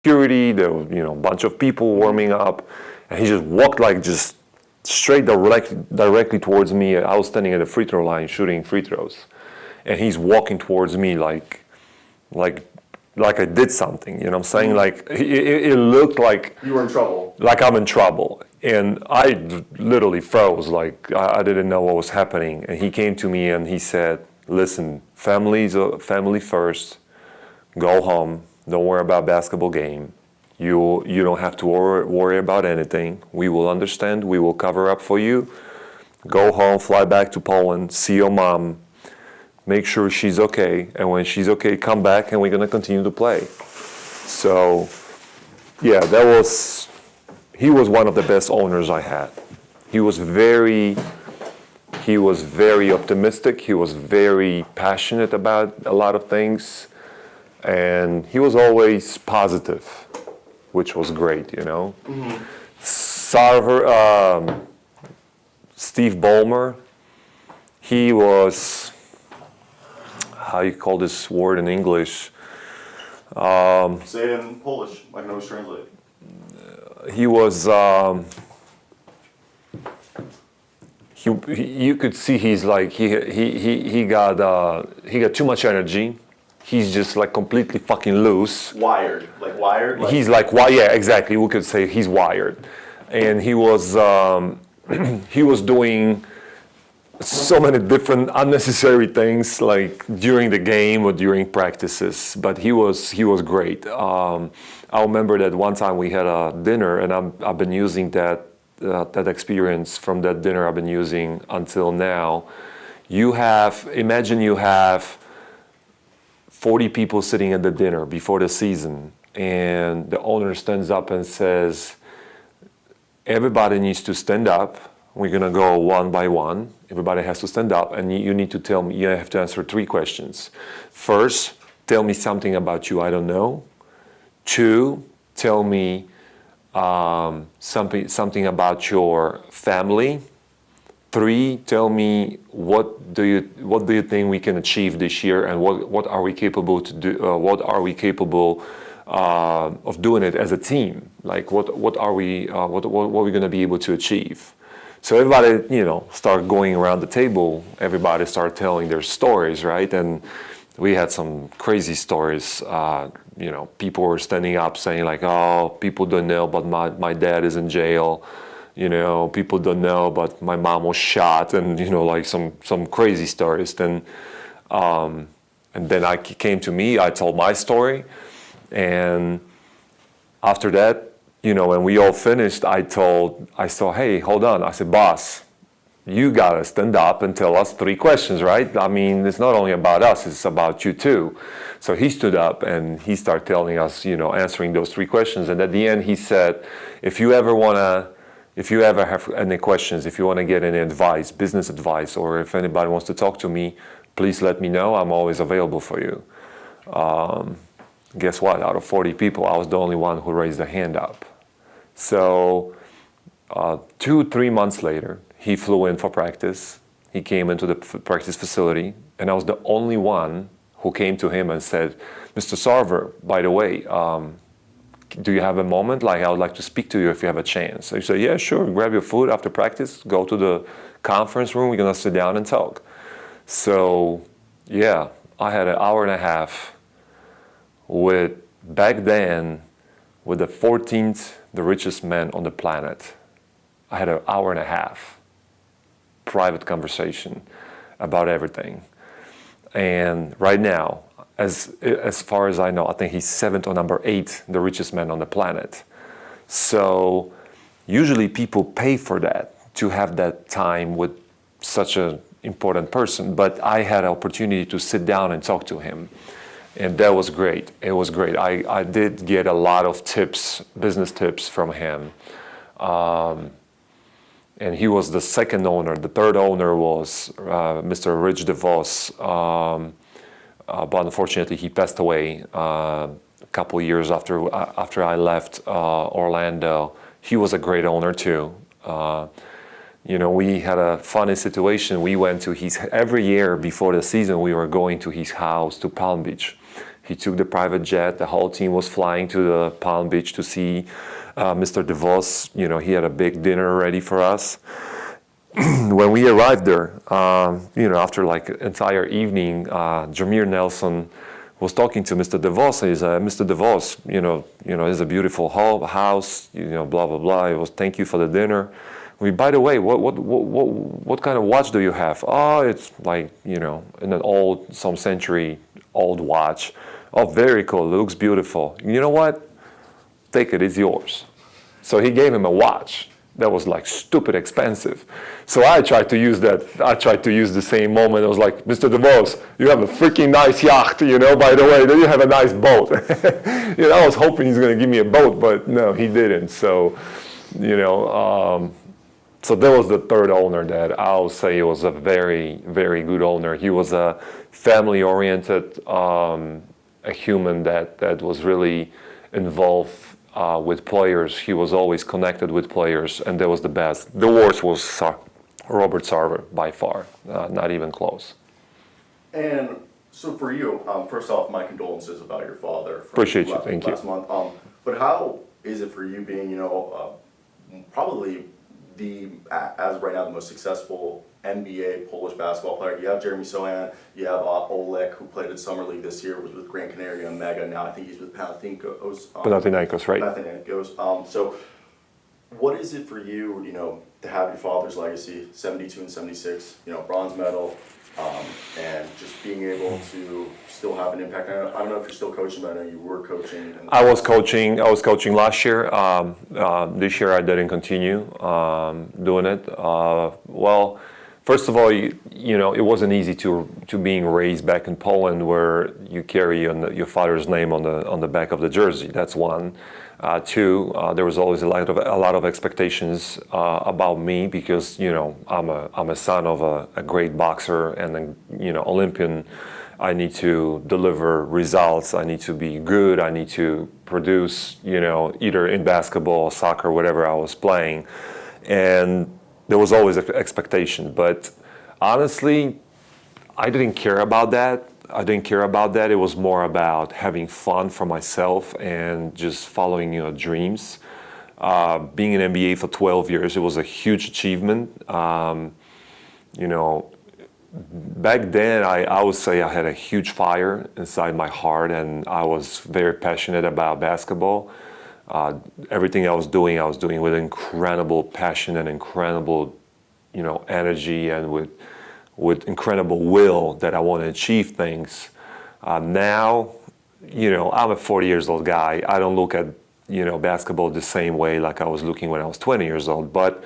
security. There was, a bunch of people warming up, and he just walked like just straight directly towards me. I was standing at the free throw line shooting free throws, and he's walking towards me like I did something. You know what I'm saying? Like it looked like You were in trouble. like I'm in trouble. And I literally froze, like I didn't know what was happening. And he came to me and he said, listen, family first, go home, don't worry about basketball game. You don't have to worry about anything. We will understand, we will cover up for you. Go home, fly back to Poland, see your mom, make sure she's okay. And when she's okay, come back and we're gonna continue to play. So, yeah, he was one of the best owners I had. He was very optimistic. He was very passionate about a lot of things, and he was always positive, which was great, Mm-hmm. Steve Ballmer, he was, how you call this word in English? Say it in Polish. I can always translate. He was, you could see he's like, he got too much energy. He's just like completely fucking loose. Wired. He's like, yeah, exactly. We could say he's wired. And he was doing so many different unnecessary things like during the game or during practices, but he was great. I remember that one time we had a dinner, and I've been using that experience from that dinner. I've been using until now. Imagine you have 40 people sitting at the dinner before the season, and the owner stands up and says, everybody needs to stand up. We're gonna go one by one. Everybody has to stand up, and you need to tell me, you have to answer 3 questions. First, tell me something about you I don't know. 2, tell me something about your family. 3, tell me what do you think we can achieve this year, and what are we capable to do? What are we capable of doing it as a team? Like what are we going to be able to achieve? So everybody, start going around the table. Everybody start telling their stories, right? And we had some crazy stories. People were standing up saying like, "Oh, people don't know, but my dad is in jail." People don't know, but my mom was shot, and like some crazy stories. Then, and then I came to me. I told my story, and after that, when we all finished, I said, hey, hold on. I said, boss, you gotta stand up and tell us 3 questions, right? I mean, it's not only about us, it's about you too. So he stood up and he started telling us, answering those 3 questions. And at the end, he said, if you ever have any questions, if you want to get any advice, business advice, or if anybody wants to talk to me, please let me know. I'm always available for you. Guess what? Out of 40 people, I was the only one who raised a hand up. So 2-3 months later, he flew in for practice. He came into the practice facility, and I was the only one who came to him and said, Mr. Sarver, by the way, do you have a moment? Like, I would like to speak to you if you have a chance. So he said, yeah, sure. Grab your food after practice, go to the conference room. We're going to sit down and talk. So, yeah, I had an hour and a half back then, with the 14th, the richest man on the planet. I had an hour and a half private conversation about everything. And right now, as far as I know, I think he's 7th or number 8, the richest man on the planet. So usually people pay for that, to have that time with such an important person. But I had an opportunity to sit down and talk to him. And that was great. It was great. I did get a lot of tips, business tips from him. And he was the 2nd owner. The 3rd owner was Mr. Rich DeVos. But unfortunately, he passed away a couple years after I left Orlando. He was a great owner too. We had a funny situation. We went to every year before the season, we were going to his house to Palm Beach. He took the private jet. The whole team was flying to the Palm Beach to see Mr. DeVos. You know, he had a big dinner ready for us. When we arrived there, you know, after like entire evening, Jameer Nelson was talking to Mr. DeVos. He said, "Mr. DeVos, it's a beautiful house. You know, blah blah blah. It was thank you for the dinner. By the way, what kind of watch do you have? Oh, it's like, you know, in an old, some century old watch. Oh, very cool. Looks beautiful. You know what? Take it. It's yours." So he gave him a watch that was like stupid expensive. So I tried to use that. I tried to use the same moment. I was like, "Mr. DeVos, you have a freaking nice yacht, you know, by the way, then you have a nice boat." You know, I was hoping he's going to give me a boat, but no, he didn't. So, you know, so that was the third owner that I'll say was a very, very good owner. He was a family-oriented, a human that was really involved with players. He was always connected with players, and that was the best. The worst was Robert Sarver by far, not even close. And so for you, first off, my condolences about your father. Appreciate you, thank you. Last month. But how is it for you being, you know, probably as of right now, the most successful NBA Polish basketball player? You have Jeremy Sohan, you have Oleg, who played at Summer League this year, was with Gran Canaria and Mega. Now I think he's with Panathinaikos. Panathinaikos, right? Panathinaikos. So what is it for you, you know, to have your father's legacy, 72 and 76, you know, bronze medal, and just being able to still have an impact? I don't know if you're still coaching, but I know you were coaching. I was coaching last year. This year I didn't continue doing it. Well, first of all, you know, it wasn't easy to being raised back in Poland, where you carry your father's name on the back of the jersey. That's one. Two, there was always a lot of expectations about me, because, you know, I'm a son of a great boxer and a, you know, Olympian. I need to deliver results. I need to be good. I need to produce, you know, either in basketball, soccer, whatever I was playing, and there was always an expectation. But honestly, I didn't care about that. It was more about having fun for myself and just following your dreams. Being in NBA for 12 years, it was a huge achievement. You know, back then, I would say I had a huge fire inside my heart, and I was very passionate about basketball. Everything I was doing with incredible passion and incredible, you know, energy, and with incredible will that I want to achieve things. Now, you know, I'm a 40 years old guy. I don't look at, you know, basketball the same way like I was looking when I was 20 years old. But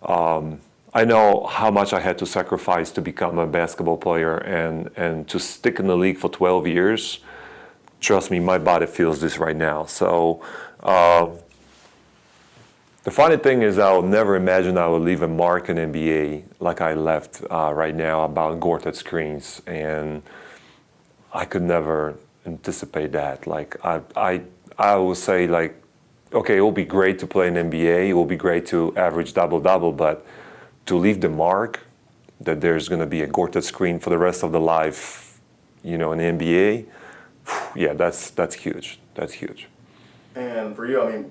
I know how much I had to sacrifice to become a basketball player, and to stick in the league for 12 years. Trust me, my body feels this right now. So the funny thing is, I would never imagine I would leave a mark in NBA like I left right now about Gortat screens, and I could never anticipate that. Like I would say, like, okay, it will be great to play in NBA, it will be great to average double-double, but to leave the mark that there's going to be a Gortat screen for the rest of the life, you know, in the NBA, yeah, that's huge. That's huge. And for you, I mean,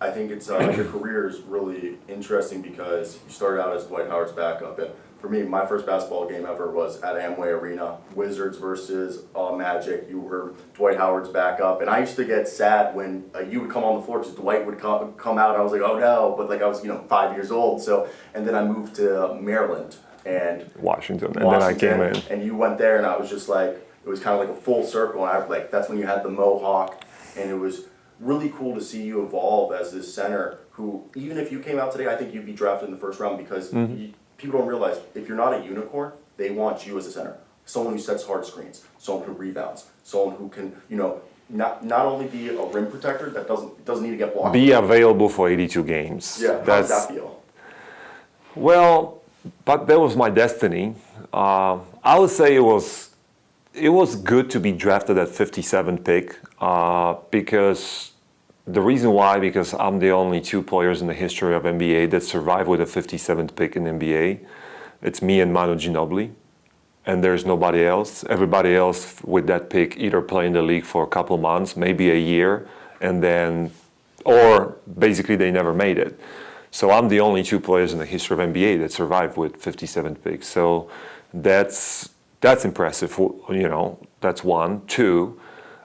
I think it's your career is really interesting because you started out as Dwight Howard's backup, and for me, my first basketball game ever was at Amway Arena, Wizards versus Magic. You were Dwight Howard's backup, and I used to get sad when you would come on the floor because Dwight would come out, and I was like, oh no, but like I was, you know, 5 years old. So, and then I moved to Maryland and Washington, then I came in, and you went there, and I was just like, it was kind of like a full circle, and I like that's when you had the mohawk, and it was really cool to see you evolve as this center who, even if you came out today, I think you'd be drafted in the first round because people don't realize if you're not a unicorn, they want you as a center. Someone who sets hard screens, someone who rebounds, someone who can, you know, not only be a rim protector that doesn't need to get blocked. Be available for 82 games. Yeah, how does that feel? Well, but that was my destiny. I would say it was good to be drafted at 57th pick because the reason why, because I'm the only two players in the history of NBA that survived with a 57th pick in NBA. It's me and Manu Ginobili. and there's nobody else. Everybody else with that pick either play in the league for a couple months, maybe a year, and then, or basically they never made it. So I'm the only two players in the history of NBA that survived with 57 picks. So that's impressive. You know, that's one. Two,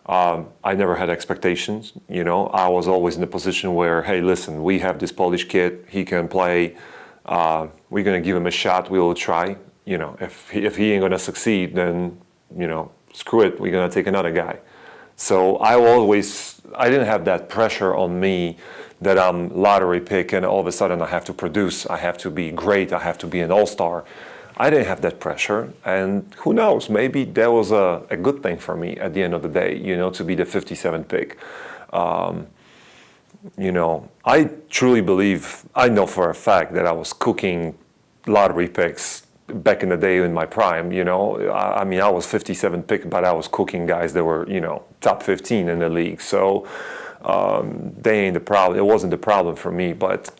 I never had expectations. You know, I was always in the position where, hey, listen, we have this Polish kid. He can play. We're gonna give him a shot. We will try. You know, if he ain't gonna succeed, then you know, screw it. We're gonna take another guy. So I didn't have that pressure on me that I'm lottery pick and all of a sudden I have to produce. I have to be great. I have to be an all-star. I didn't have that pressure, and who knows, maybe that was a good thing for me at the end of the day, you know, to be the 57th pick. You know, I truly believe, I know for a fact that I was cooking lottery picks back in the day in my prime, you know. I mean, I was 57th pick, but I was cooking guys that were, you know, top 15 in the league. So they ain't the problem. It wasn't the problem for me, but,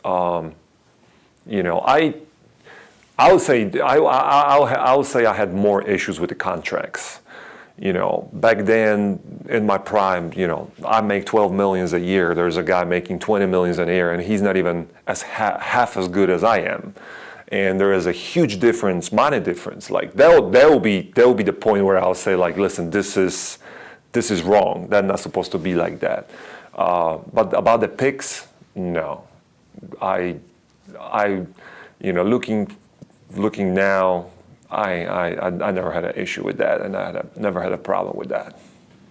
you know, I would say I had more issues with the contracts. You know, back then in my prime, you know, I make 12 millions a year. There's a guy making 20 millions a year, and he's not even as half as good as I am. And there is a huge difference, money difference. Like that will be the point where I'll say, like, listen, this is wrong. That's not supposed to be like that. But about the picks, no. I you know, looking now, I never had an issue with that, and I never had a problem with that.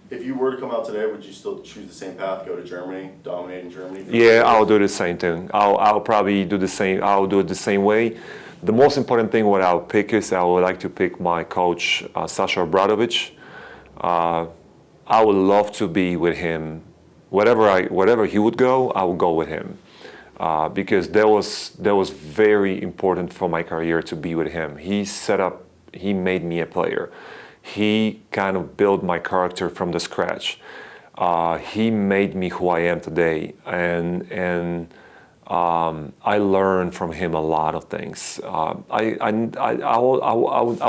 If you were to come out today, would you still choose the same path, go to Germany, dominate in Germany? Yeah, I'll do the same thing. I'll probably do the same. I'll do it the same way. The most important thing what I'll pick is I would like to pick my coach, Sasha Obradovic. I would love to be with him. Wherever he would go, I would go with him. Because that was very important for my career to be with him. He made me a player. He kind of built my character from the scratch. He made me who I am today, and I learned from him a lot of things. I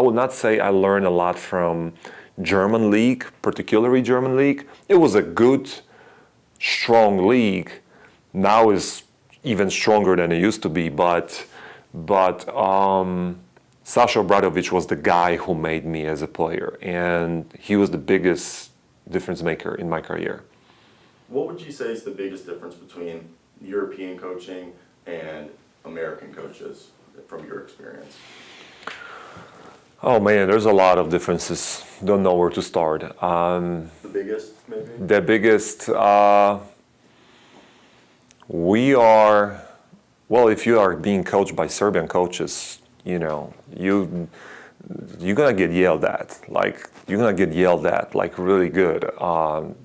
would not say I learned a lot from German league, particularly German league. It was a good, strong league. Now is even stronger than it used to be, but Sasha Obradovic was the guy who made me as a player, and he was the biggest difference maker in my career. What would you say is the biggest difference between European coaching and American coaches from your experience? Oh man, there's a lot of differences. Don't know where to start. The biggest, maybe? The biggest, if you are being coached by Serbian coaches, you know, you're gonna get yelled at. Like, you're gonna get yelled at, like, really good.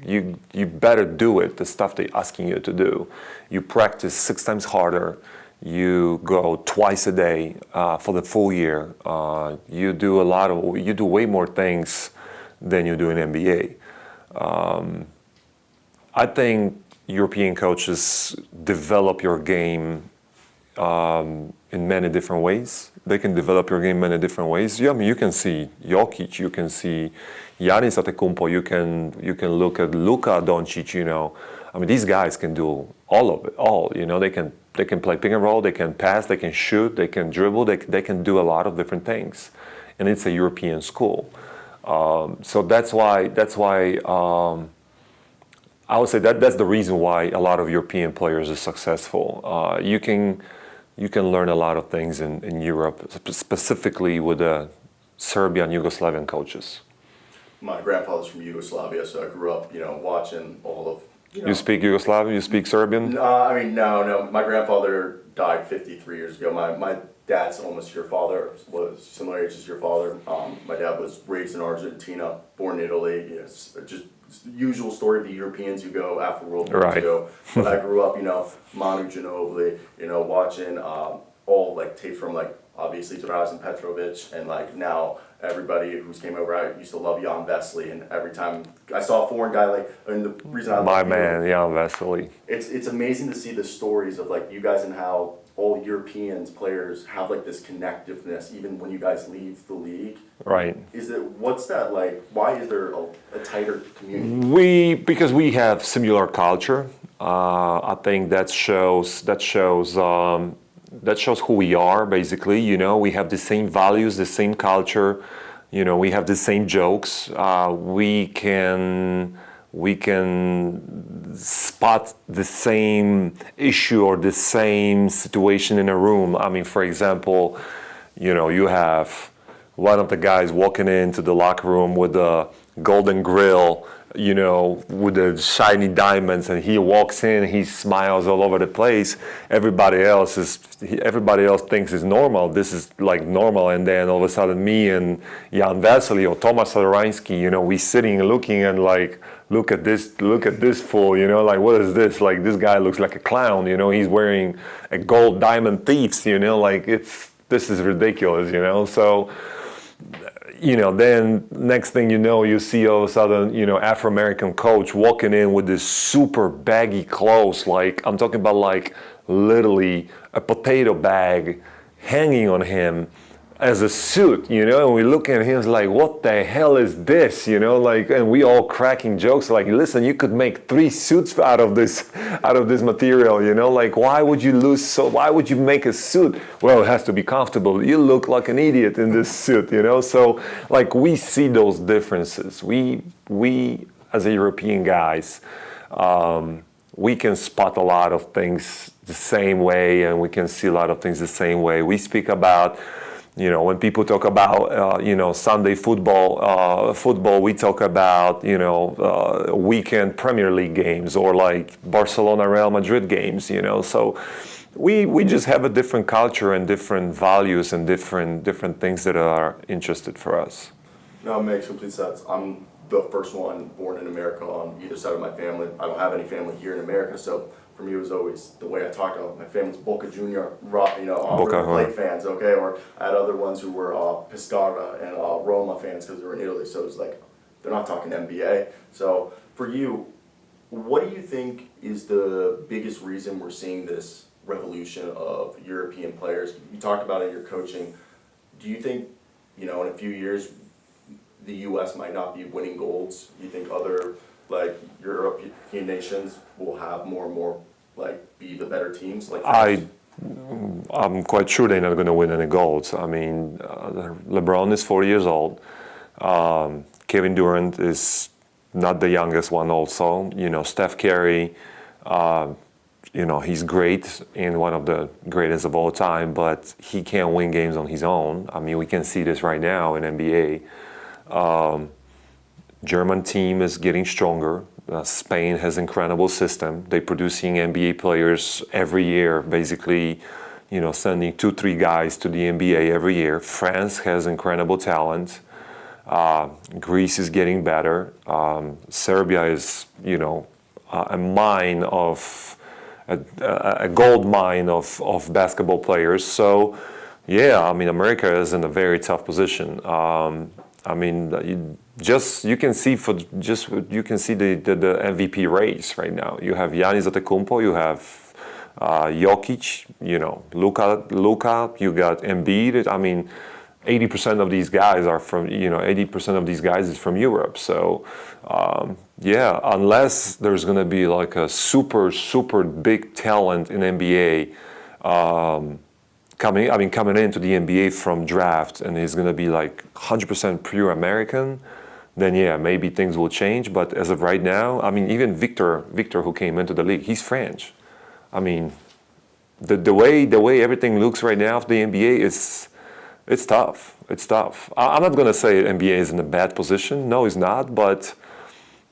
You better do it, the stuff they're asking you to do. You practice 6 times harder. You go twice a day for the full year. You do way more things than you do in NBA. I think European coaches develop your game in many different ways. They can develop your game in many different ways. Yeah, I mean, you can see Jokic, you can see Giannis Antetokounmpo, you can look at Luka Doncic. You know, I mean, these guys can do all of it. You know, they can play pick and roll, they can pass, they can shoot, they can dribble, they can do a lot of different things, and it's a European school. So that's why I would say that's the reason why a lot of European players are successful. You can learn a lot of things in Europe, specifically with the Serbian, Yugoslavian coaches. My grandfather's from Yugoslavia, so I grew up, you know, watching all of. You speak Yugoslavian? You speak Serbian? I mean, no. My grandfather died 53 years ago. My dad's almost your father, was similar age as your father. My dad was raised in Argentina, born in Italy. You know, just usual story of the Europeans who go after World War II. But I grew up, you know, Manu Ginobili, you know, watching all like tapes from like obviously Drazen Petrovic, and like now everybody who's came over. I used to love Jan Vesely, and every time I saw a foreign guy, like, and the reason I love Jan Vesely. It's amazing to see the stories of like you guys and how all Europeans players have like this connectiveness even when you guys leave the league. Right. What's that like? Why is there a tighter community? Because we have similar culture. I think that shows who we are. Basically, we have the same values, the same culture. We have the same jokes. We can spot the same issue or the same situation in a room. I mean, for example, you have one of the guys walking into the locker room with a golden grill, with the shiny diamonds, and he walks in, he smiles all over the place. Everybody else thinks it's normal. This is like normal, and then all of a sudden, me and Jan Vasily or Tomasz Sororański, we sitting and looking and like, look at this fool, like what is this? Like this guy looks like a clown, he's wearing a gold diamond thieves, like this is ridiculous, So. Then next thing you see all of a sudden, Afro-American coach walking in with this super baggy clothes, like I'm talking about like literally a potato bag hanging on him as a suit, and we look at him like, what the hell is this, and we all cracking jokes like, listen, you could make 3 suits out of this material, like why would you make a suit? Well, it has to be comfortable. You look like an idiot in this suit, so like we see those differences. We as a European guys, we can spot a lot of things the same way, and we can see a lot of things the same way. We speak about, when people talk about, Sunday football, we talk about, weekend Premier League games or like Barcelona, Real Madrid games, So we just have a different culture and different values and different things that are interested for us. No, it makes complete sense. I'm the first one born in America on either side of my family. I don't have any family here in America, so for me, it was always the way I talked about my family's Boca Junior, River Plate fans, okay? Or I had other ones who were Pescara and Roma fans because they were in Italy. So it was like, they're not talking NBA. So for you, what do you think is the biggest reason we're seeing this revolution of European players? You talked about it in your coaching. Do you think, in a few years, the U.S. might not be winning golds? You think other like European nations will have more and more be the better teams? I'm quite sure they're not going to win any golds. I mean, LeBron is 40 years old. Kevin Durant is not the youngest one also. Steph Curry, he's great and one of the greatest of all time, but he can't win games on his own. I mean, we can see this right now in NBA. German team is getting stronger. Spain has incredible system. They're producing NBA players every year, basically, sending 2-3 guys to the NBA every year. France has incredible talent. Greece is getting better. Serbia is, a mine of a gold mine of basketball players. So, yeah, I mean, America is in a very tough position. I mean, you can see the MVP race right now. You have Giannis Antetokounmpo, you have Jokic, Luka, you got Embiid. I mean, 80% of these guys are from 80% of these guys is from Europe. So unless there's going to be like a super big talent in NBA. Coming into the NBA from draft, and he's going to be like 100% pure American, then yeah, maybe things will change. But as of right now, I mean, even Victor who came into the league, he's French. I mean, the way everything looks right now of the NBA it's tough. It's tough. I'm not going to say NBA is in a bad position. No, it's not. But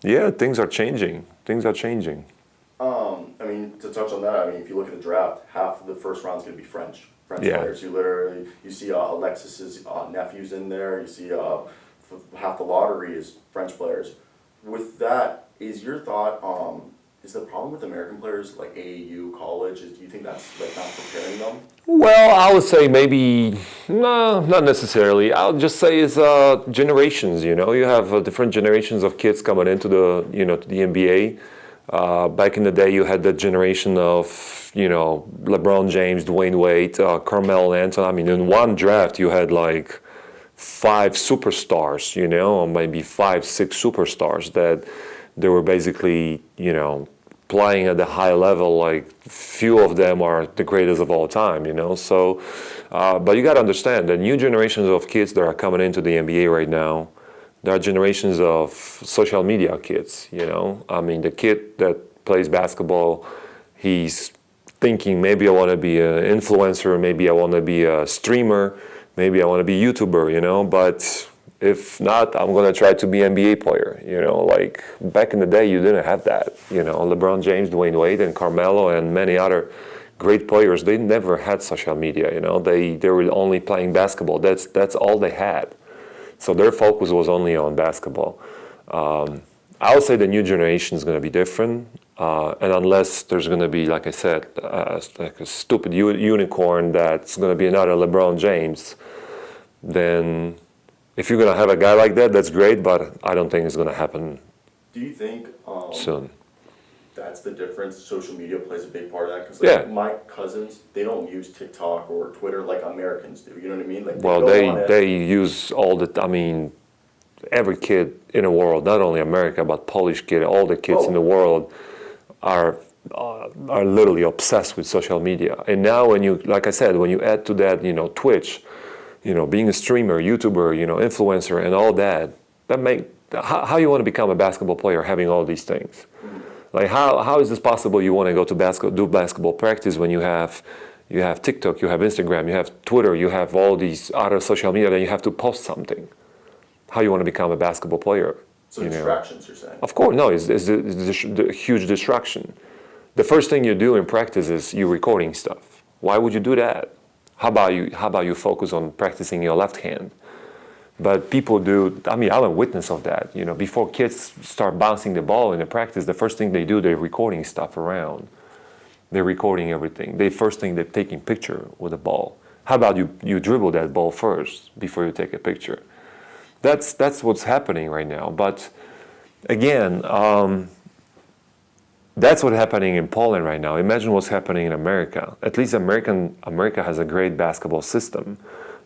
yeah, things are changing. I mean, to touch on that, I mean, if you look at the draft, half of the first round is going to be French players. You see Alexis's nephews in there. You see half the lottery is French players. With that, is your thought? Is the problem with American players like AAU, college? Do you think that's like not preparing them? Well, I would say maybe no, not necessarily. I'll just say it's generations. You have different generations of kids coming into the to the NBA. Back in the day, you had the generation of LeBron James, Dwayne Wade, Carmelo Anthony. I mean, in one draft you had like 5 superstars, or maybe 5, 6 superstars that they were basically, playing at the high level. Like few of them are the greatest of all time, So, but you got to understand the new generations of kids that are coming into the NBA right now. There are generations of social media kids, I mean, the kid that plays basketball, he's thinking maybe I want to be an influencer, maybe I want to be a streamer, maybe I want to be a YouTuber, but if not, I'm going to try to be NBA player, like back in the day, you didn't have that, LeBron James, Dwayne Wade, and Carmelo, and many other great players, they never had social media, they were only playing basketball. That's all they had. So their focus was only on basketball. I would say the new generation is going to be different. And unless there's going to be, like I said, like a stupid unicorn that's going to be another LeBron James, then if you're going to have a guy like that, that's great, but I don't think it's going to happen Do you think soon. that's the difference? Social media plays a big part of that? Because Yeah. my cousins, they don't use TikTok or Twitter like Americans do. You know what I mean? Like Well, go on it. they use I mean, every kid in the world, not only America, but Polish kid, all the kids in the world are literally obsessed with social media. And now when you, like I said, when you add to that, Twitch, being a streamer, YouTuber, influencer and all that, how you want to become a basketball player having all these things? Like how is this possible you want to go to do basketball practice when you have TikTok, you have Instagram, you have Twitter, you have all these other social media, then you have to post something. How you want to become a basketball player? So distractions, you're saying? Of course, no, it's a huge distraction. The first thing you do in practice is you recording stuff. Why would you do that? How about you focus on practicing your left hand? But people do, I mean, I'm a witness of that. Before kids start bouncing the ball in the practice, the first thing they do, they're recording stuff around. They're recording everything. First thing, they're taking picture with the ball. How about you dribble that ball first before you take a picture? That's what's happening right now. But again, that's what's happening in Poland right now. Imagine what's happening in America. At least America has a great basketball system.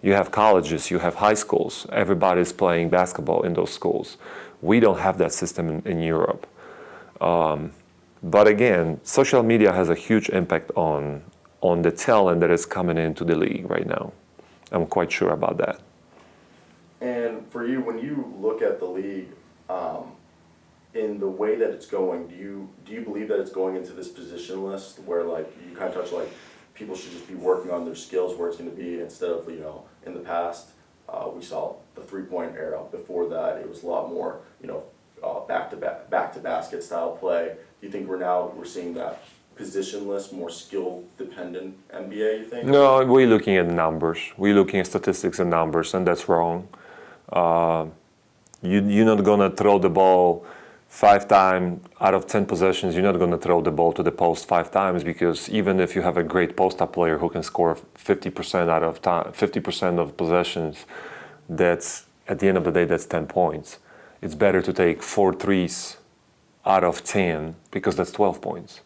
You have colleges, you have high schools. Everybody's playing basketball in those schools. We don't have that system in Europe. But again, social media has a huge impact on the talent that is coming into the league right now. I'm quite sure about that. And for you, when you look at the league, in the way that it's going, do you believe that it's going into this positionless where like you kind of touch like people should just be working on their skills where it's going to be instead of in the past we saw the 3-point era. Before that it was a lot more back to basket style play. Do you think we're seeing that positionless, more skill dependent NBA? You think? No, we're looking at numbers. We're looking at statistics and numbers, and that's wrong. You're not gonna throw the ball 5 times out of 10 possessions. You're not gonna throw the ball to the post 5 times, because even if you have a great post-up player who can score 50% out of 50% of possessions, that's at the end of the day that's 10 points. It's better to take 4 threes out of 10 because that's 12 points,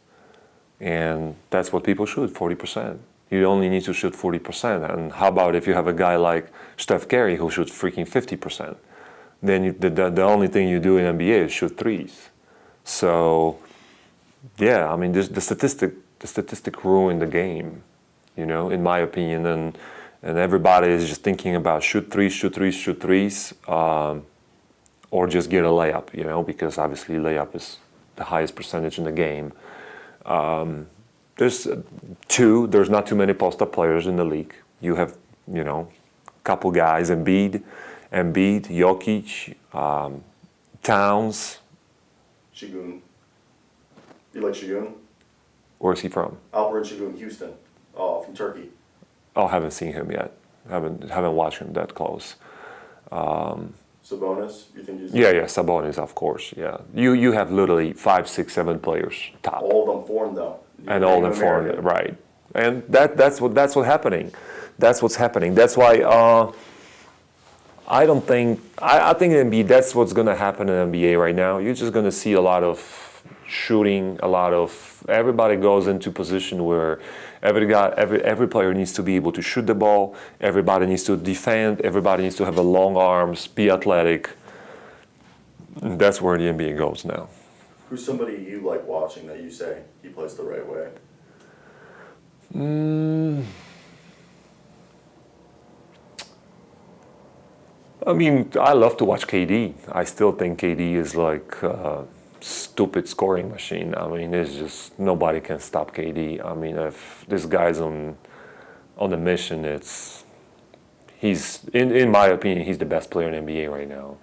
and that's what people shoot, 40%. You only need to shoot 40%. And how about if you have a guy like Steph Curry who shoots freaking 50%? Then the only thing you do in NBA is shoot threes. So, yeah, I mean, the statistic ruined the game, in my opinion. And everybody is just thinking about shoot threes, or just get a layup, because obviously layup is the highest percentage in the game. There's not too many post-up players in the league. You have, couple guys, Embiid, Jokic, Towns. Şengün. You like Şengün? Where's he from? Alperen Şengün, Houston. Oh, from Turkey. Oh, haven't seen him yet. Haven't watched him that close. Sabonis, you think he's... Yeah, Sabonis, of course, yeah. You have literally 5, 6, 7 players top. All of them foreign, though. And all them foreign, right. And that's what's happening. That's what's happening. That's why I think in NBA, that's what's going to happen in NBA right now. You're just going to see a lot of shooting a lot of. Everybody goes into position where every player needs to be able to shoot the ball. Everybody needs to defend. Everybody needs to have a long arms, be athletic. That's where the NBA goes now. Who's somebody you like watching that you say he plays the right way? I mean, I love to watch KD. I still think KD is like a stupid scoring machine. I mean, it's just nobody can stop KD. I mean, if this guy's on a mission, he's in my opinion, he's the best player in NBA right now.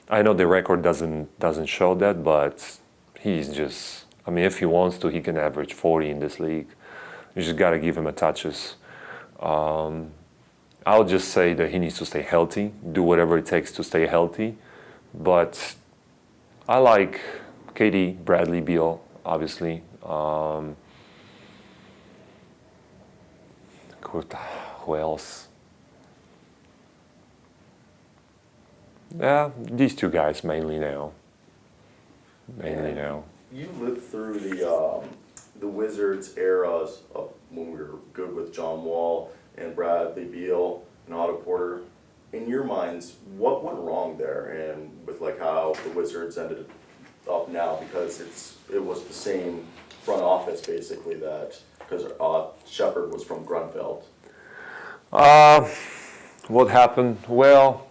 I know the record doesn't show that, but he's just. I mean, if he wants to, he can average 40 in this league. You just got to give him a touches. I'll just say that he needs to stay healthy, do whatever it takes to stay healthy. But I like KD, Bradley Beal, obviously. Who else? Yeah, these two guys mainly now. You lived through the Wizards eras of when we were good with John Wall and Bradley Beal and Otto Porter. In your minds, what went wrong there, and with like how the Wizards ended up now? Because it was the same front office basically because Shepard was from Grunfeld. What happened? Well,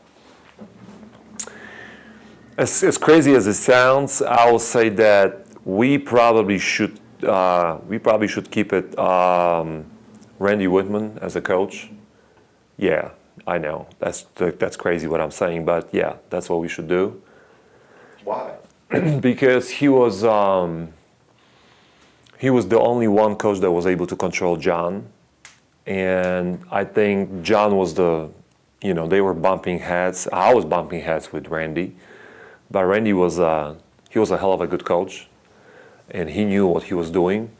as crazy as it sounds, I will say that we probably should keep it Randy Whitman as a coach. Yeah, I know that's crazy what I'm saying, but yeah, that's what we should do. Why? Because he was the only one coach that was able to control John, and I think John was they were bumping heads. I was bumping heads with Randy, but Randy was a hell of a good coach, and he knew what he was doing.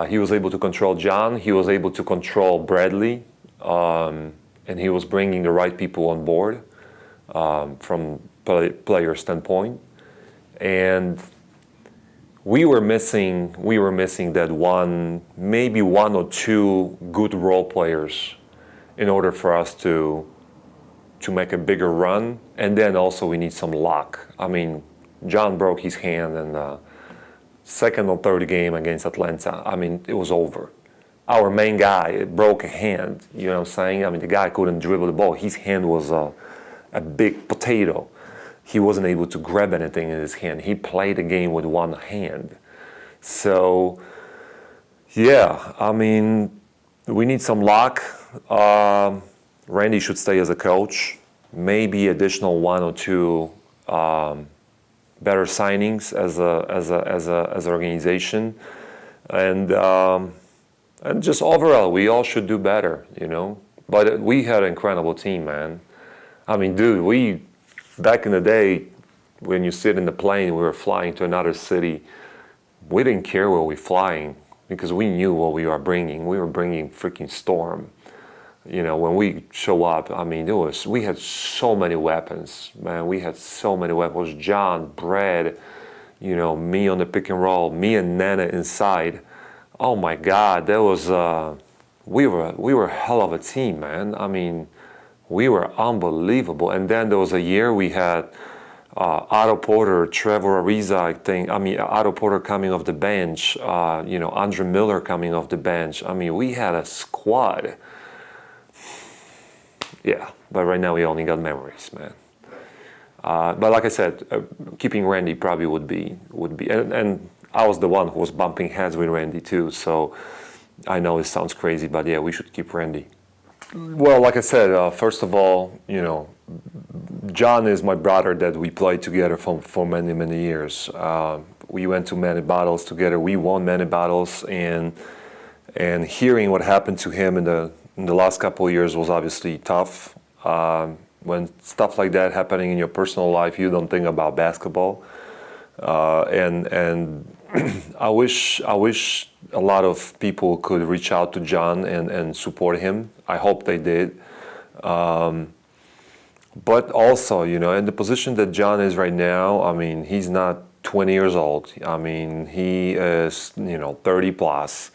He was able to control John. He was able to control Bradley, and he was bringing the right people on board from player standpoint. And we were missing that maybe one or two good role players in order for us to make a bigger run. And then also we need some luck. I mean, John broke his hand in the second or third game against Atlanta. I mean, it was over. Our main guy broke a hand, you know what I'm saying? I mean, the guy couldn't dribble the ball. His hand was a big potato. He wasn't able to grab anything in his hand. He played the game with one hand. So, yeah, I mean, we need some luck. Randy should stay as a coach. Maybe additional one or two better signings as an organization, and just overall, we all should do better, you know. But we had an incredible team, man. I mean, dude, back in the day, when you sit in the plane, we were flying to another city. We didn't care where we're flying because we knew what we were bringing. We were bringing freaking storm. You know, when we show up, I mean, we had so many weapons, man. We had so many weapons. John, Brad, you know, me on the pick and roll, me and Nana inside. Oh my God, that was we were a hell of a team, man. I mean, we were unbelievable. And then there was a year we had Otto Porter, Trevor Ariza, I think. I mean, Otto Porter coming off the bench. Andre Miller coming off the bench. I mean, we had a squad. Yeah, but right now we only got memories, man. But like I said, keeping Randy probably would be, and I was the one who was bumping heads with Randy too. So I know it sounds crazy, but yeah, we should keep Randy. Well, like I said, first of all, you know, John is my brother that we played together for many, many years. We went to many battles together. We won many battles, and hearing what happened to him in the last couple of years was obviously tough. When stuff like that happening in your personal life, you don't think about basketball. And I wish a lot of people could reach out to John and support him. I hope they did. But also, you know, in the position that John is right now, I mean, he's not 20 years old. I mean, he is, 30 plus.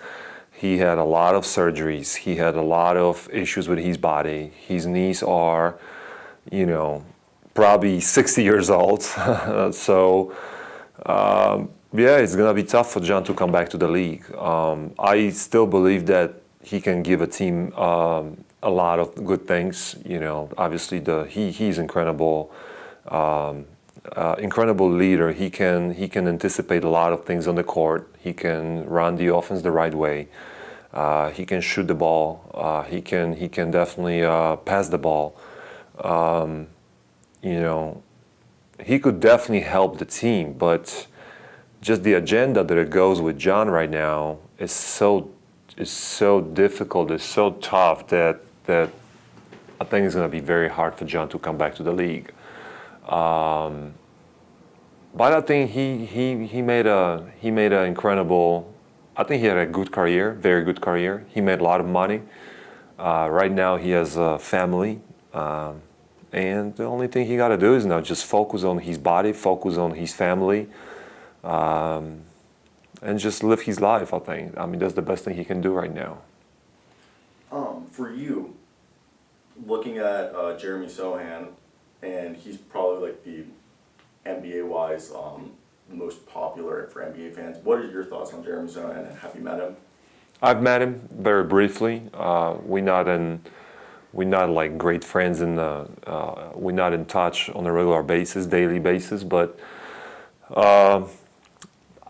He had a lot of surgeries. He had a lot of issues with his body. His knees are, probably 60 years old. So, yeah, it's going to be tough for John to come back to the league. I still believe that he can give a team a lot of good things. Obviously he's incredible, incredible leader. He can anticipate a lot of things on the court. He can run the offense the right way. He can shoot the ball. He can definitely pass the ball. He could definitely help the team, but just the agenda that it goes with John right now is so difficult, it's so tough that I think it's going to be very hard for John to come back to the league. But I think he made an incredible. I think he had a good career, very good career. He made a lot of money. Right now he has a family, and the only thing he got to do is now just focus on his body, focus on his family. And just live his life, I think. I mean, that's the best thing he can do right now. For you, looking at Jeremy Sohan, and he's probably like the NBA-wise most popular for NBA fans. What are your thoughts on Jeremy Sohan, and have you met him? I've met him very briefly. We're not like great friends, we're not in touch on a regular basis, daily basis, but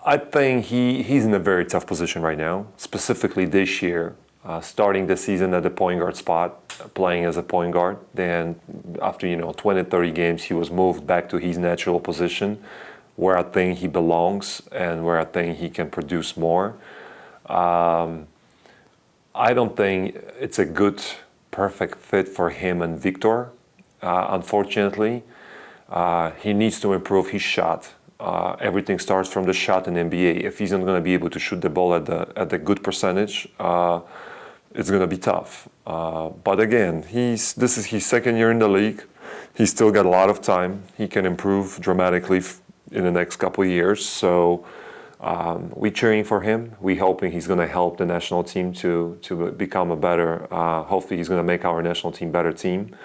I think he's in a very tough position right now, specifically this year, starting the season at the point guard spot, playing as a point guard. Then after 20, 30 games, he was moved back to his natural position, where I think he belongs and where I think he can produce more. I don't think it's a good, perfect fit for him and Victor, unfortunately. He needs to improve his shot. Everything starts from the shot in NBA. If he's not going to be able to shoot the ball at the good percentage, it's going to be tough. But again, this is his second year in the league. He's still got a lot of time. He can improve dramatically in the next couple of years. So we're cheering for him. We're hoping he's going to help the national team to become a better. Hopefully, he's going to make our national team better team.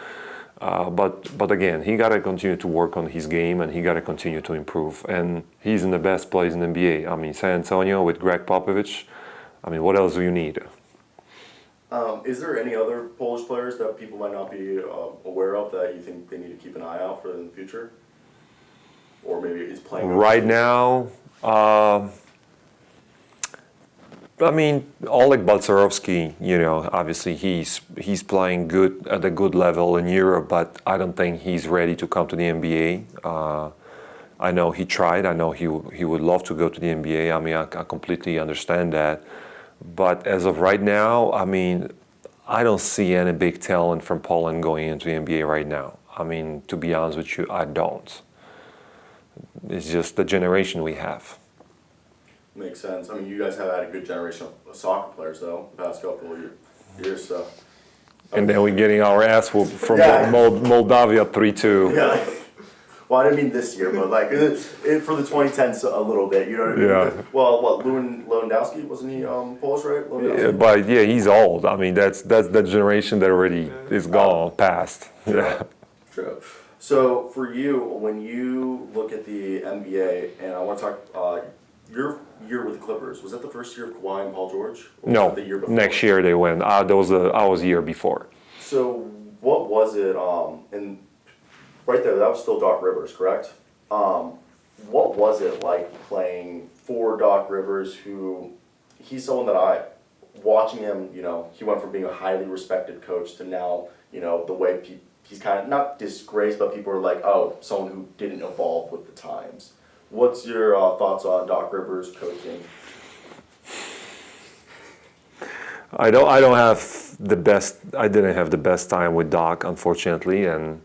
But again, he got to continue to work on his game, and he got to continue to improve. And he's in the best place in the NBA. I mean, San Antonio with Greg Popovich. I mean, what else do you need? Is there any other Polish players that people might not be aware of that you think they need to keep an eye out for in the future? Or maybe is playing right now? I mean, Oleg Balcerowski, obviously he's playing good at a good level in Europe, but I don't think he's ready to come to the NBA. I know he tried. I know he would love to go to the NBA. I mean, I completely understand that. But as of right now, I mean, I don't see any big talent from Poland going into the NBA right now. I mean, to be honest with you, I don't. It's just the generation we have. Makes sense. I mean, you guys have had a good generation of soccer players, though, the past couple of years. So. And then we're getting our ass whooped from Moldavia 3-2. Yeah. Well, I didn't mean this year, but like for the 2010s a little bit. You know what I mean? Yeah. Well, Lewandowski, wasn't he Polish, right? Yeah, but yeah, he's old. I mean, that's the generation that already is gone, past. Yeah. True. So for you, when you look at the NBA, and I want to talk your year with the Clippers, was that the first year of Kawhi and Paul George? Or was No, it the year before? next year they went. I was a year before. So what was it? And right there, that was still Doc Rivers, correct? What was it like playing for Doc Rivers? Who he's someone that watching him, he went from being a highly respected coach to now, the way he's kind of not disgraced, but people are like, oh, someone who didn't evolve with the times. What's your thoughts on Doc Rivers coaching? I don't have the best. I didn't have the best time with Doc, unfortunately, and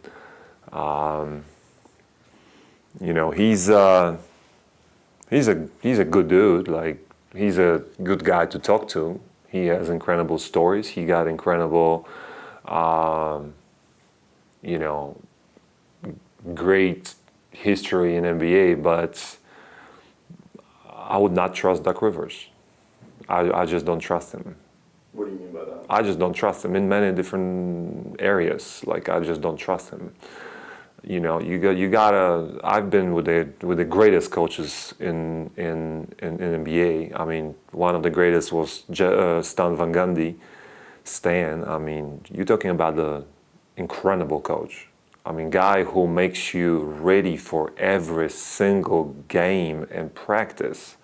he's a good dude. Like, he's a good guy to talk to. He has incredible stories. He got incredible, great history in NBA, but I would not trust Doc Rivers. I just don't trust him. What do you mean by that? I just don't trust him in many different areas. Like I just don't trust him. You know, you gotta. I've been with the greatest coaches in NBA. I mean, one of the greatest was Stan Van Gundy. Stan. I mean, you're talking about the incredible coach. I mean, guy who makes you ready for every single game and practice.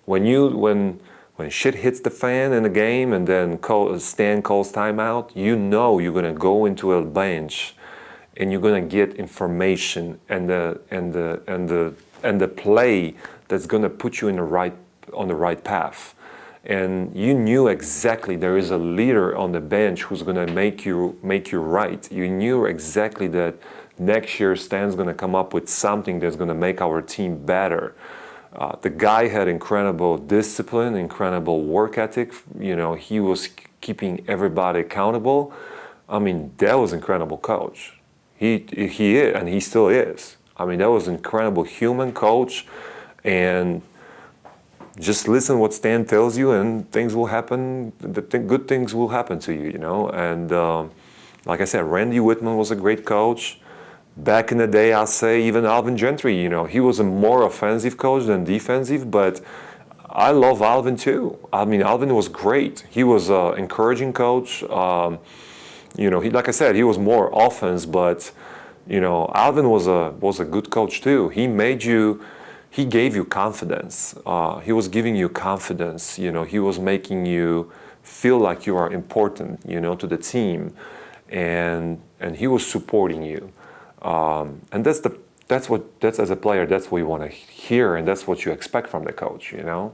When shit hits the fan in the game and then Stan calls timeout, you know you're gonna go into a bench and you're gonna get information and the play that's gonna put you on the right path. And you knew exactly there is a leader on the bench who's gonna make you right. You knew exactly that next year Stan's gonna come up with something that's gonna make our team better. The guy had incredible discipline, incredible work ethic. You know, he was keeping everybody accountable. I mean, that was incredible coach. He is, and he still is. I mean, that was incredible human coach, and just listen what Stan tells you, and things will happen. Good things will happen to you, you know. And like I said, Randy Whitman was a great coach. Back in the day, I'll say even Alvin Gentry, you know, he was a more offensive coach than defensive, but I love Alvin too. I mean, Alvin was great. He was an encouraging coach. You know, like I said, he was more offense, but you know, Alvin was a good coach too. He gave you confidence. He was giving you confidence. You know, he was making you feel like you are important, you know, to the team, and he was supporting you. And that's as a player, that's what you want to hear, and that's what you expect from the coach, you know.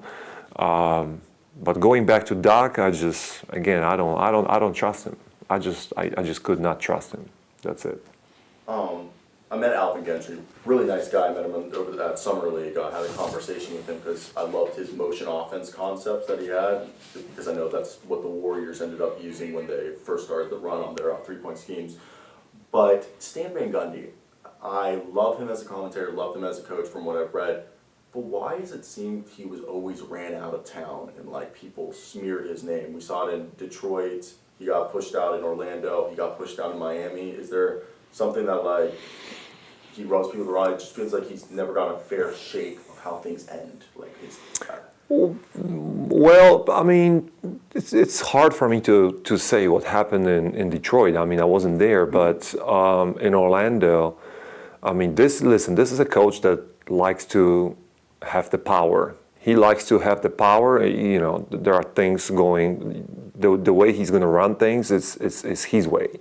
But going back to Doc, I don't trust him. I just could not trust him. That's it. I met Alvin Gentry, really nice guy. I met him over that summer league. I had a conversation with him because I loved his motion offense concepts that he had, because I know that's what the Warriors ended up using when they first started the run on their three-point schemes. But Stan Van Gundy, I love him as a commentator, loved him as a coach from what I've read. But why does it seem he was always ran out of town and like people smeared his name? We saw it in Detroit. He got pushed out in Orlando. He got pushed down in Miami. Is there something that like he rubs people the wrong way? It just feels like he's never got a fair shake of how things end. Like his. Well, I mean, it's hard for me to say what happened in Detroit. I mean, I wasn't there, but in Orlando, I mean, this is a coach that likes to have the power. He likes to have the power. You know, there are things going, the way he's going to run things is his way,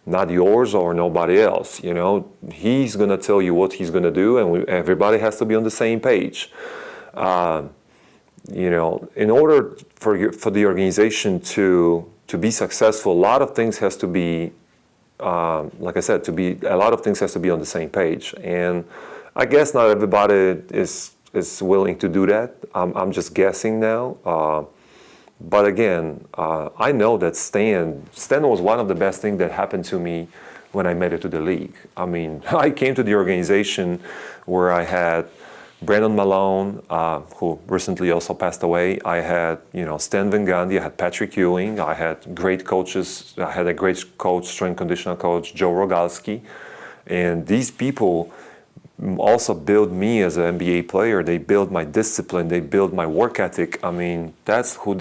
not yours or nobody else. You know, he's going to tell you what he's going to do, and everybody has to be on the same page. You know, in order for the organization to be successful, a lot of things has to be, like I said, a lot of things has to be on the same page. And I guess not everybody is willing to do that. I'm just guessing now. But again, I know that Stan was one of the best things that happened to me when I made it to the league. I mean, I came to the organization where I had Brandon Malone, who recently also passed away. I had, you know, Stan Van Gundy. I had Patrick Ewing. I had great coaches. I had a great coach, strength conditional coach, Joe Rogalski. And these people also built me as an NBA player. They built my discipline. They built my work ethic. I mean, that's who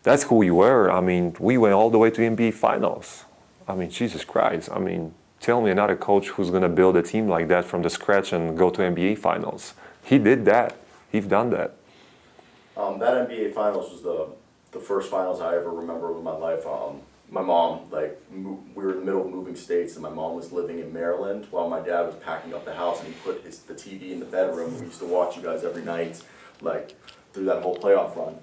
that's who we were. I mean, we went all the way to NBA Finals. I mean, Jesus Christ. I mean, tell me another coach who's going to build a team like that from the scratch and go to NBA Finals. He did that. He's done that. That NBA Finals was the first finals I ever remember in my life. My mom, we were in the middle of moving states, and my mom was living in Maryland while my dad was packing up the house, and he put the TV in the bedroom. We used to watch you guys every night, through that whole playoff run.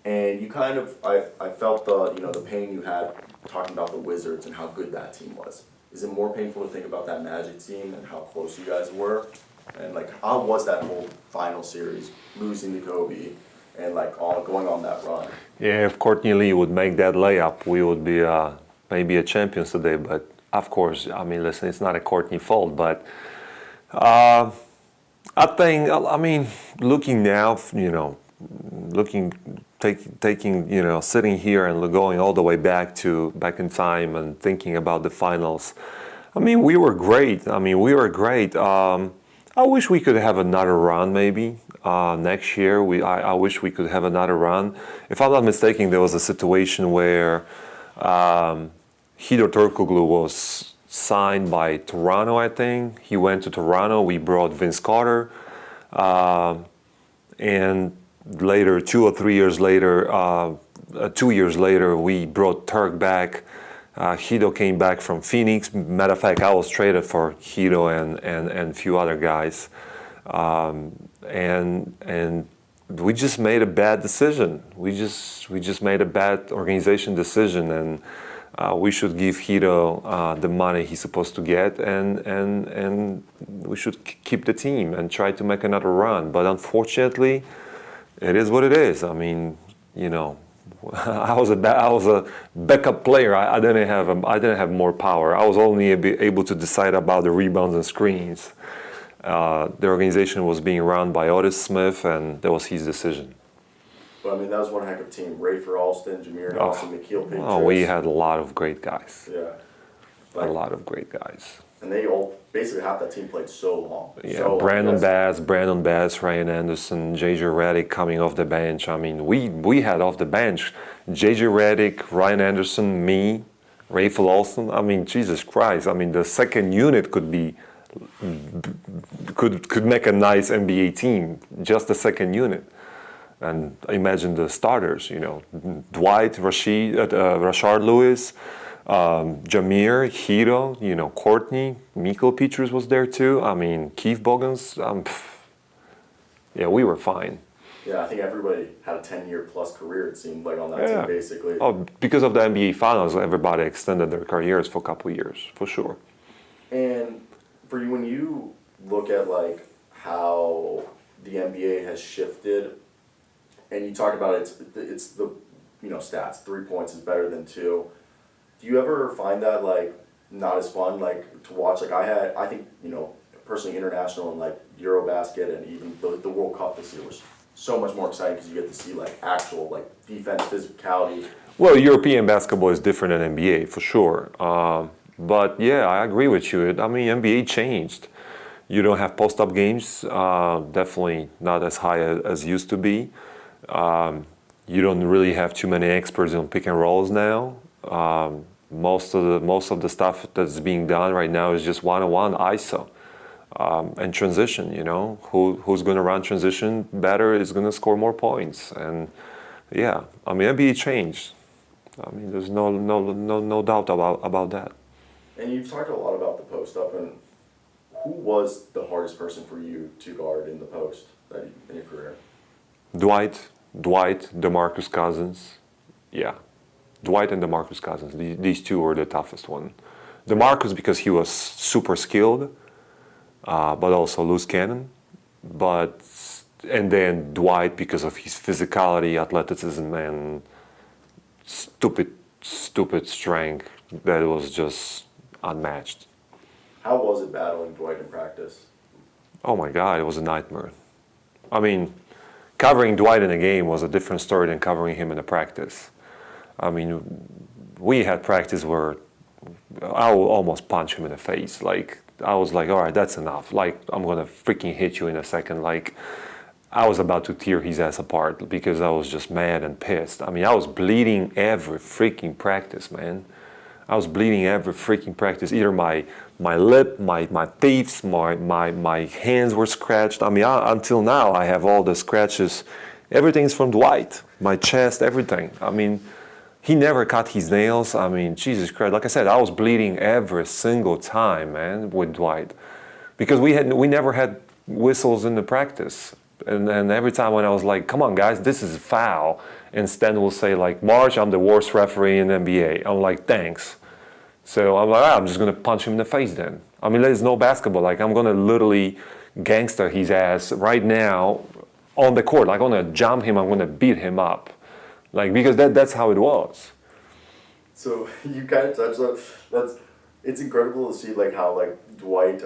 And you kind of, I felt the pain you had talking about the Wizards and how good that team was. Is it more painful to think about that Magic team and how close you guys were? And how was that whole final series, losing to Kobe and going on that run? Yeah, if Courtney Lee would make that layup, we would be maybe a champions today. But of course, I mean, listen, it's not a Courtney fault, but I think, I mean, looking now, looking, taking, sitting here and going all the way back in time and thinking about the finals. I mean, we were great. I wish we could have another run, maybe next year. I wish we could have another run. If I'm not mistaken, there was a situation where Hidor Turkoglu was signed by Toronto, I think. He went to Toronto. We brought Vince Carter. And later, 2 years later, we brought Turk back. Hiddo came back from Phoenix. Matter of fact, I was traded for Hiddo and a few other guys. And we just made a bad decision. We just made a bad organization decision, and we should give Hiddo the money he's supposed to get, and we should keep the team and try to make another run. But unfortunately, it is what it is. I mean, I was a backup player. I didn't have more power. I was only able to decide about the rebounds and screens. The organization was being run by Otis Smith, and that was his decision. But I mean, that was one heck of a team. Rafer Alston, Jameer Nelson, Nikhil Patriots. Oh, we had a lot of great guys. Yeah. A lot of great guys. And they all, basically half that team played so long. Yeah, so Brandon Bass, Ryan Anderson, JJ Redick coming off the bench. I mean, we had off the bench JJ Redick, Ryan Anderson, me, Rafer Alston. I mean, Jesus Christ. I mean, the second unit could make a nice NBA team, just the second unit. And imagine the starters, Dwight, Rashard Lewis, Jameer, Hiro, Courtney, Mikhail Petrus was there too. I mean, Keith Bogans. Yeah, we were fine. Yeah, I think everybody had a 10-year plus career, it seemed like, on that team, basically. Oh, because of the NBA Finals, everybody extended their careers for a couple of years, for sure. And for you, when you look at like how the NBA has shifted, and you talk about it's the stats, 3 points is better than 2. Do you ever find that like not as fun like to watch? Like I think personally international and like Eurobasket and even the World Cup this year was so much more exciting because you get to see like actual like defense, physicality. Well, European basketball is different than NBA for sure. But yeah, I agree with you. I mean, NBA changed. You don't have post-up games, definitely not as high as used to be. You don't really have too many experts on pick and rolls now. Most of the stuff that's being done right now is just one-on-one ISO and transition. Who's going to run transition better is going to score more points. And yeah, I mean, NBA changed. I mean, there's no doubt about that. And you've talked a lot about the post-up, and who was the hardest person for you to guard in the post in your career? Dwight, DeMarcus Cousins. Yeah, Dwight and DeMarcus Cousins. These two were the toughest one. DeMarcus because he was super skilled, but also loose cannon. And then Dwight because of his physicality, athleticism, and stupid strength that was just unmatched. How was it battling Dwight in practice? Oh my God, it was a nightmare. I mean, covering Dwight in a game was a different story than covering him in a practice. I mean, we had practice where I would almost punch him in the face. Like, I was like, all right, that's enough. Like, I'm going to freaking hit you in a second. Like, I was about to tear his ass apart because I was just mad and pissed. I mean, I was bleeding every freaking practice, man. I was bleeding every freaking practice. Either my lip, my teeth, my hands were scratched. I mean, until now, I have all the scratches. Everything's from Dwight. My chest, everything. I mean, he never cut his nails. I mean, Jesus Christ. Like I said, I was bleeding every single time, man, with Dwight. Because we never had whistles in the practice. And every time when I was like, come on, guys, this is a foul. And Stan will say, like, March, I'm the worst referee in the NBA. I'm like, thanks. So I'm like, I'm just going to punch him in the face then. I mean, there's no basketball. Like, I'm going to literally gangster his ass right now on the court. Like, I'm going to jump him. I'm going to beat him up. Like, because that's how it was. So you kind of touched on it's incredible to see like how like Dwight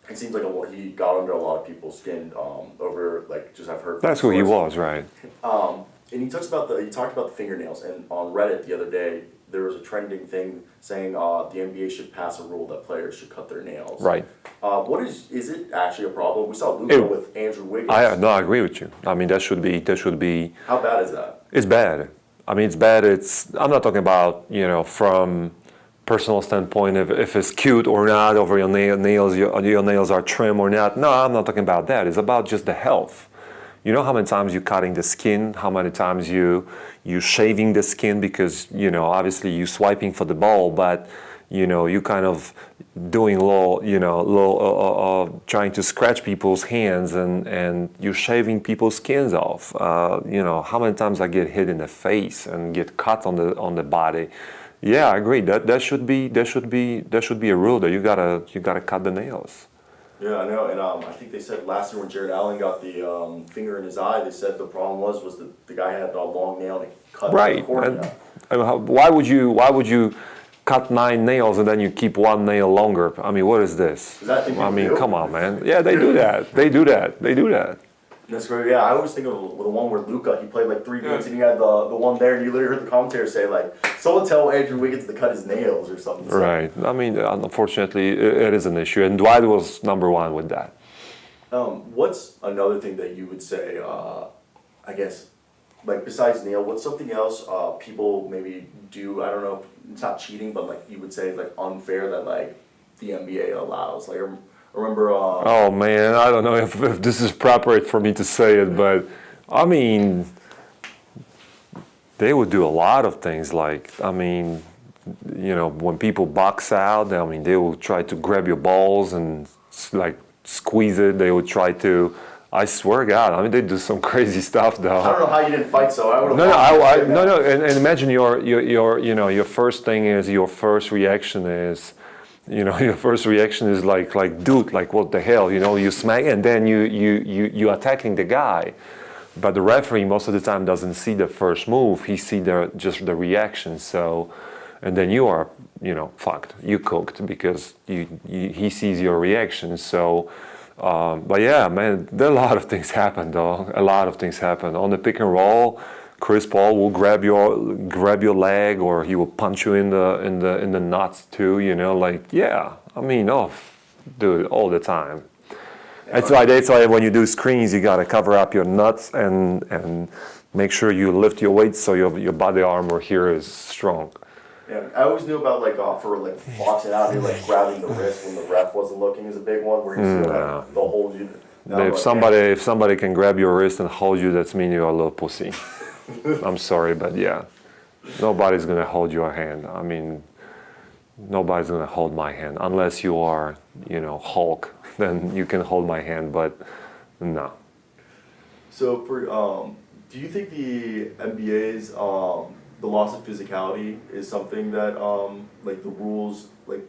it seems like he got under a lot of people's skin over like just I've heard. That's who he was, right? And he talked about the fingernails, and on Reddit the other day there was a trending thing saying the NBA should pass a rule that players should cut their nails. Right. What is it actually a problem? We saw Luka with Andrew Wiggins. I agree with you. I mean, that should be. How bad is that? It's bad. I mean, it's bad. I'm not talking about, from personal standpoint, if it's cute or not, over your nails, your nails are trim or not. No, I'm not talking about that. It's about just the health. You know how many times you're cutting the skin, how many times you shaving the skin because, obviously you swiping for the ball, but, you kind of doing trying to scratch people's hands and you're shaving people's skins off. How many times I get hit in the face and get cut on the body. Yeah, I agree. That should be a rule that you gotta cut the nails. Yeah, I know, and I think they said last year when Jared Allen got the finger in his eye, they said the problem was that the guy had a long nail and it cut the cornea. And why would you cut 9 nails and then you keep 1 nail longer? I mean, what is this? I mean, come on, man. Yeah, they do that. They do that. That's great. Yeah, I always think of the one where Luka, he played like 3 games and he had the one there, and you literally heard the commentator say like, "Someone tell Andrew Wiggins to cut his nails or something." Right. I mean, unfortunately, it is an issue, and Dwight was number 1 with that. What's another thing that you would say? I guess, like besides nail, what's something else people maybe do? I don't know. It's not cheating, but like you would say like unfair that like the NBA allows. Like I remember. Oh man, I don't know if this is proper for me to say it, but I mean, they would do a lot of things. Like, I mean, when people box out, I mean, they will try to grab your balls and like squeeze it. They would try to. I swear to God, I mean, they do some crazy stuff though. I don't know how you didn't fight, so I would have. No. And imagine your first reaction is. Your first reaction is like, dude, like what the hell, you smack, and then you attacking the guy, but the referee most of the time doesn't see the first move. He see just the reaction. So, and then you are, fucked. You cooked because he sees your reaction. So, but yeah, man, there are a lot of things happen though. A lot of things happen on the pick and roll. Chris Paul will grab your leg, or he will punch you in the nuts too. I mean, dude, all the time. That's why when you do screens, you gotta cover up your nuts and make sure you lift your weight so your body armor here is strong. Yeah, I always knew about for boxing out, you're like grabbing the wrist when the ref wasn't looking is a big one where you they'll hold you. If somebody can grab your wrist and hold you, that's mean you're a little pussy. I'm sorry, but yeah, nobody's gonna hold your hand. I mean, nobody's gonna hold my hand unless you are, Hulk. Then you can hold my hand, but no. So do you think the NBA's the loss of physicality is something that like the rules like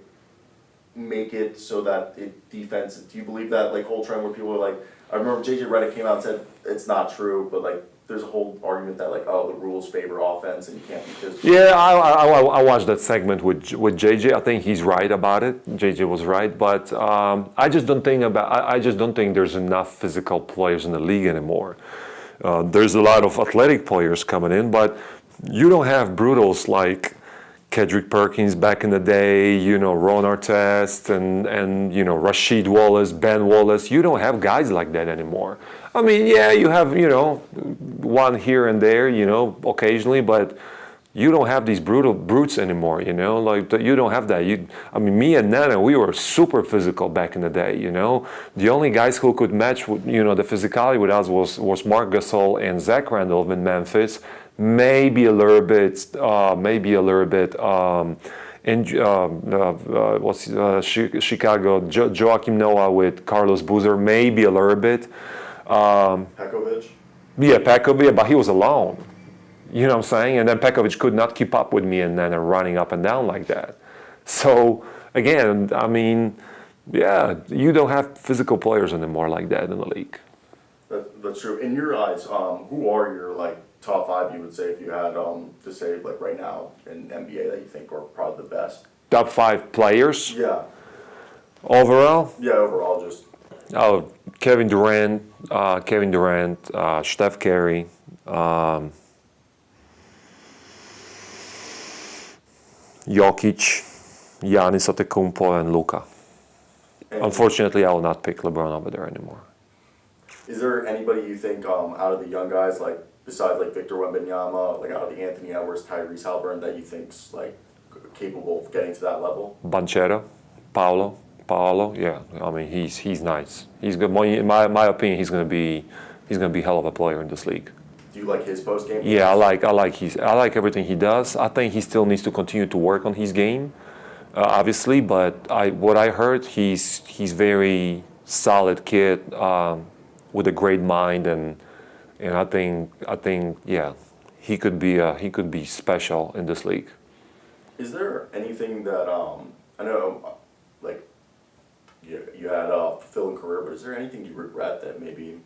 make it so that defense? Do you believe that whole trend where people are like, I remember JJ Redick came out and said it's not true, but there's a whole argument that the rules favor offense and you can't be physical. Yeah, I watched that segment with JJ. I think he's right about it. JJ was right, but I just don't think there's enough physical players in the league anymore. There's a lot of athletic players coming in, but you don't have brutals like Kedrick Perkins back in the day, Ron Artest and Rasheed Wallace, Ben Wallace. You don't have guys like that anymore. I mean, yeah, you have, one here and there, occasionally, but you don't have these brutes anymore, you don't have that. Me and Nana, we were super physical back in the day, The only guys who could match, the physicality with us was Marc Gasol and Zach Randolph in Memphis. Maybe a little bit, Chicago, Joakim Noah with Carlos Boozer, maybe a little bit. Pekovic? Yeah, Pekovic, but he was alone. You know what I'm saying? And then Pekovic could not keep up with me and then running up and down like that. So, again, I mean, yeah, you don't have physical players anymore like that in the league. That's true. In your eyes, who are your top 5 you would say if you had to say right now in NBA that you think are probably the best? Top 5 players? Yeah. Overall, Yeah, overall, just oh, Kevin Durant, Steph Curry, Jokic, Giannis Antetokounmpo, and Luka. and Unfortunately, I will not pick LeBron over there anymore. is there anybody you think out of the young guys, like besides like Victor Wembanyama, like out of the Anthony Edwards, Tyrese Halliburton, that you think's like capable of getting to that level? Banchero, Paolo, yeah. I mean, he's nice. He's good. In my opinion, he's gonna be hell of a player in this league. Do you like his post game? Yeah, I like everything he does. I think he still needs to continue to work on his game, obviously. But what I heard, he's very solid kid with a great mind, and I think yeah, he could be special in this league. Is there anything that I know, like you had a fulfilling career, but is there anything you regret that maybe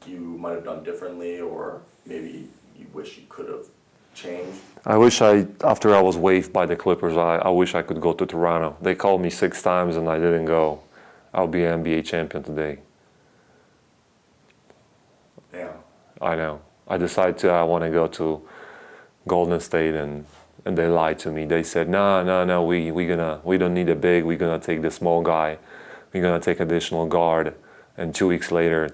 you might have done differently, or maybe you wish you could have changed? I wish after I was waived by the Clippers, I wish I could go to Toronto. They called me 6 times and I didn't go. I'll be an NBA champion today. Yeah. I know. I decided I want to go to Golden State, and they lied to me. They said, no, we don't need a big. We're gonna take the small guy. We're gonna take additional guard. And 3 weeks later,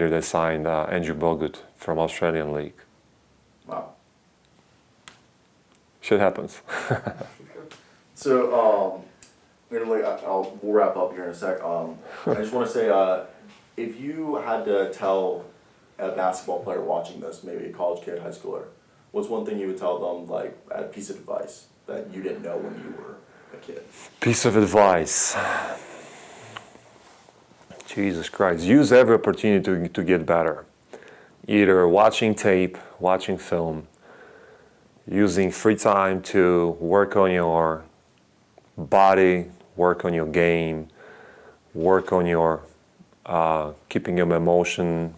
they signed Andrew Bogut from Australian League. Wow. Shit happens. So we'll wrap up here in a sec. I just want to say, if you had to tell a basketball player watching this, maybe a college kid, high schooler, what's one thing you would tell them, like a piece of advice that you didn't know when you were a kid? Piece of advice. Jesus Christ. Use every opportunity to get better. Either watching tape, watching film, using free time to work on your body, work on your game, work on your keeping your emotion,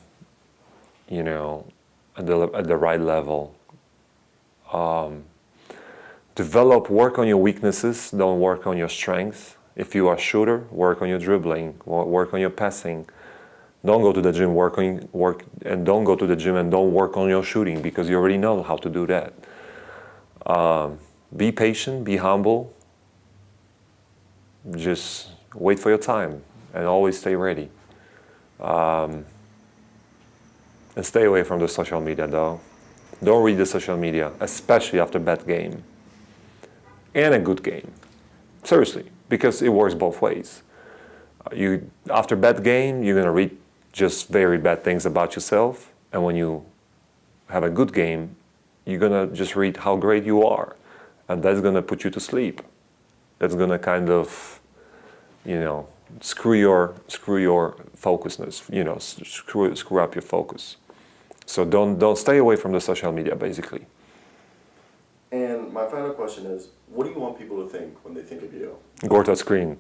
at the right level. Work on your weaknesses, don't work on your strengths. If you are a shooter, work on your dribbling, work on your passing. Don't go to the gym, don't go to the gym and don't work on your shooting, because you already know how to do that. Be patient, be humble. Just wait for your time and always stay ready. And stay away from the social media, though. Don't read the social media, especially after a bad game and a good game. Seriously, because it works both ways. After a bad game, you're gonna read just very bad things about yourself, and when you have a good game, you're gonna just read how great you are, and that's gonna put you to sleep. That's gonna kind of, screw your focusness. Screw up your focus. So don't stay away from the social media, basically. And my final question is, what do you want people to think when they think of you? Gortat screen.